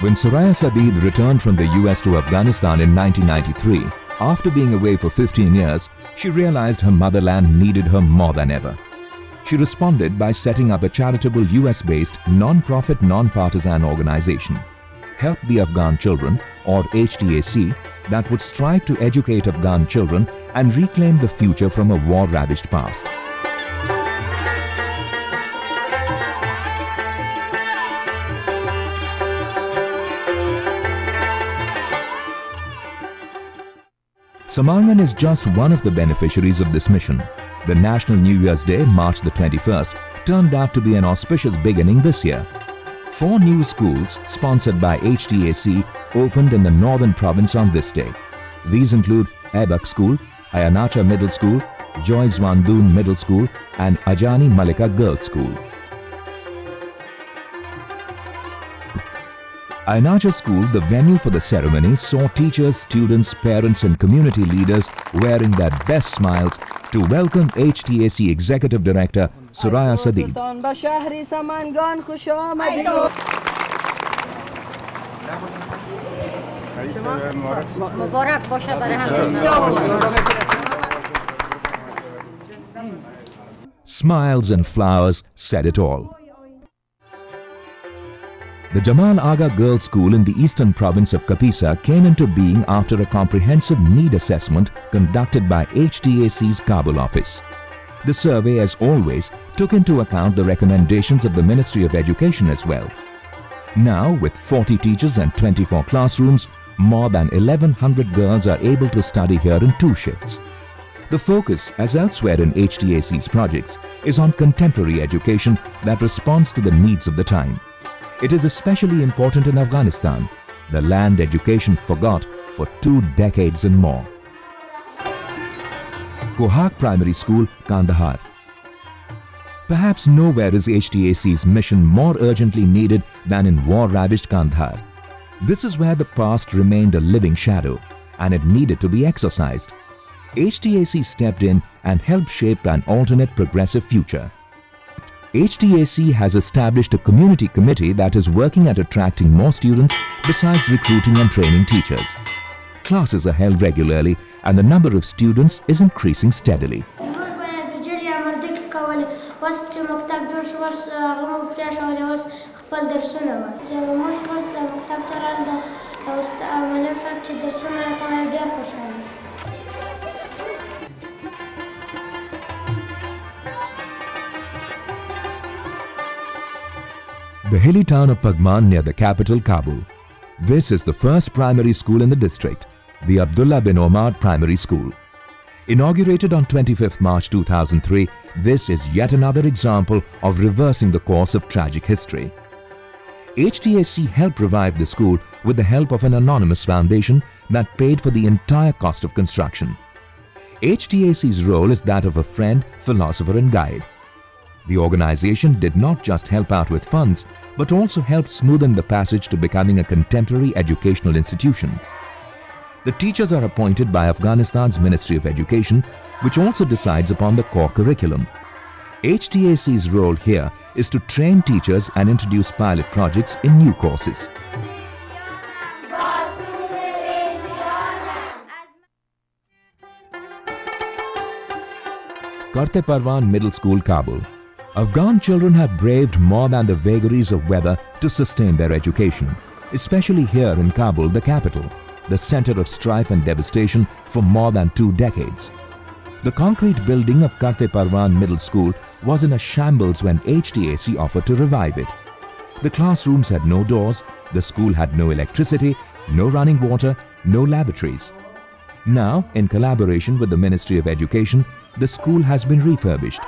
When Soraya Sadid returned from the US to Afghanistan in 1993, after being away for 15 years, she realized her motherland needed her more than ever. She responded by setting up a charitable US-based non-profit, non-partisan organization, Help the Afghan Children, or HTAC, that would strive to educate Afghan children and reclaim the future from a war-ravaged past. Samangan is just one of the beneficiaries of this mission. The National New Year's Day, March the 21st, turned out to be an auspicious beginning this year. 4 new schools, sponsored by HTAC, opened in the northern province on this day. These include Aibak School, Ayanacha Middle School, Joy Zwandoon Middle School and Ajani Malika Girls School. Ayanacha School, the venue for the ceremony, saw teachers, students, parents and community leaders wearing their best smiles to welcome HTAC Executive Director Soraya Sadid. Smiles and flowers said it all. The Jamal Aga Girls School in the eastern province of Kapisa came into being after a comprehensive need assessment conducted by HTAC's Kabul office. The survey, as always, took into account the recommendations of the Ministry of Education as well. Now, with 40 teachers and 24 classrooms, more than 1,100 girls are able to study here in 2 shifts. The focus, as elsewhere in HTAC's projects, is on contemporary education that responds to the needs of the time. It is especially important in Afghanistan, the land education forgot for 2 decades and more. Kohak Primary School, Kandahar. Perhaps nowhere is HTAC's mission more urgently needed than in war-ravaged Kandahar. This is where the past remained a living shadow, and it needed to be exorcised. HTAC stepped in and helped shape an alternate progressive future. HTAC has established a community committee that is working at attracting more students besides recruiting and training teachers. Classes are held regularly and the number of students is increasing steadily. The hilly town of Pagman near the capital Kabul. This is the first primary school in the district, the Abdullah bin Omar Primary School. Inaugurated on 25th March 2003, this is yet another example of reversing the course of tragic history. HTAC helped revive the school with the help of an anonymous foundation that paid for the entire cost of construction. HTAC's role is that of a friend, philosopher and guide. The organization did not just help out with funds, but also helped smoothen the passage to becoming a contemporary educational institution. The teachers are appointed by Afghanistan's Ministry of Education, which also decides upon the core curriculum. HTAC's role here is to train teachers and introduce pilot projects in new courses. Karte Parwan Middle School, Kabul. Afghan children have braved more than the vagaries of weather to sustain their education, especially here in Kabul, the capital, the center of strife and devastation for more than 2 decades. The concrete building of Karte Parwan Middle School was in a shambles when HTAC offered to revive it. The classrooms had no doors, the school had no electricity, no running water, no lavatories. Now, in collaboration with the Ministry of Education, the school has been refurbished.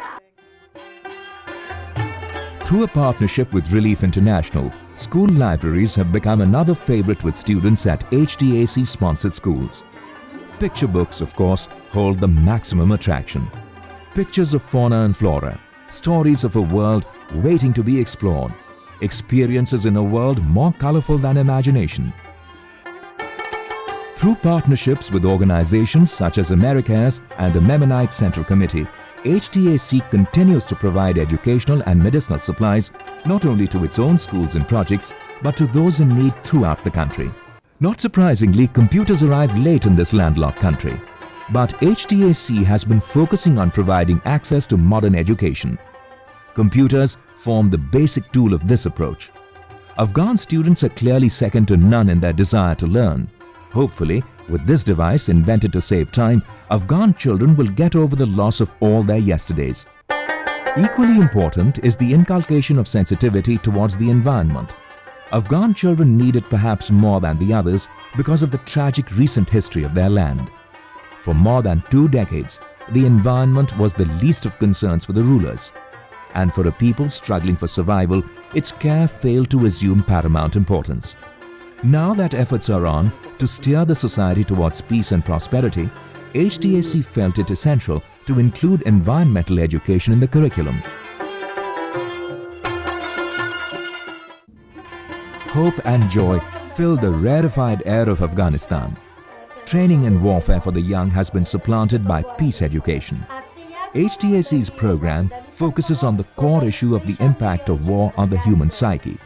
Through a partnership with Relief International, school libraries have become another favorite with students at HTAC-sponsored schools. Picture books, of course, hold the maximum attraction. Pictures of fauna and flora, stories of a world waiting to be explored, experiences in a world more colorful than imagination. Through partnerships with organizations such as Americas and the Mennonite Central Committee, HTAC continues to provide educational and medicinal supplies not only to its own schools and projects but to those in need throughout the country. Not surprisingly, computers arrived late in this landlocked country. But HTAC has been focusing on providing access to modern education. Computers form the basic tool of this approach. Afghan students are clearly second to none in their desire to learn. Hopefully, with this device invented to save time, Afghan children will get over the loss of all their yesterdays. Equally important is the inculcation of sensitivity towards the environment. Afghan children need it perhaps more than the others because of the tragic recent history of their land. For more than 2 decades, the environment was the least of concerns for the rulers. And for a people struggling for survival, its care failed to assume paramount importance. Now that efforts are on to steer the society towards peace and prosperity, HTAC felt it essential to include environmental education in the curriculum. Hope and joy fill the rarefied air of Afghanistan. Training in warfare for the young has been supplanted by peace education. HTAC's program focuses on the core issue of the impact of war on the human psyche.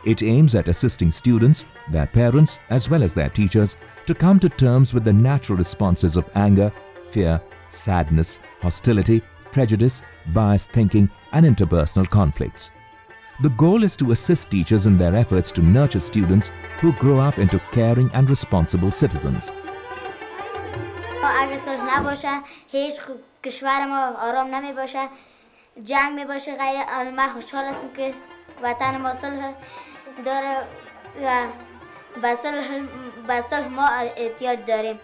It aims at assisting students, their parents, as well as their teachers to come to terms with the natural responses of anger, fear, sadness, hostility, prejudice, biased thinking, and interpersonal conflicts. The goal is to assist teachers in their efforts to nurture students who grow up into caring and responsible citizens. اگه صلح نباشه هیچ کشور ما آرام نمی باشه جنگ می باشه غیر ما خوشحال هستیم که وطن ما صلح داره و به صلح ما احتیاج داریم.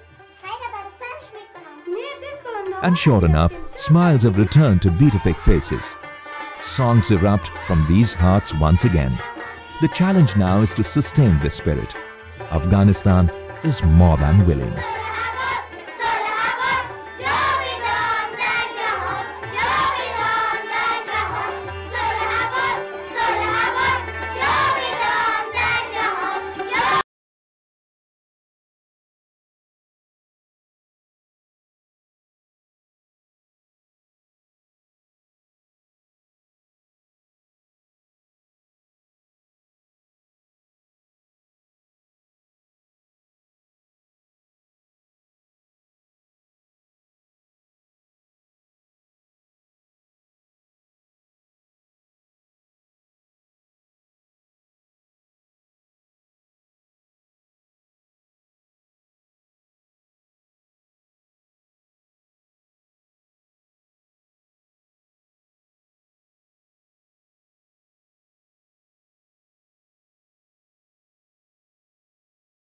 And sure enough, smiles have returned to beatific faces. Songs erupt from these hearts once again. The challenge now is to sustain this spirit. Afghanistan is more than willing.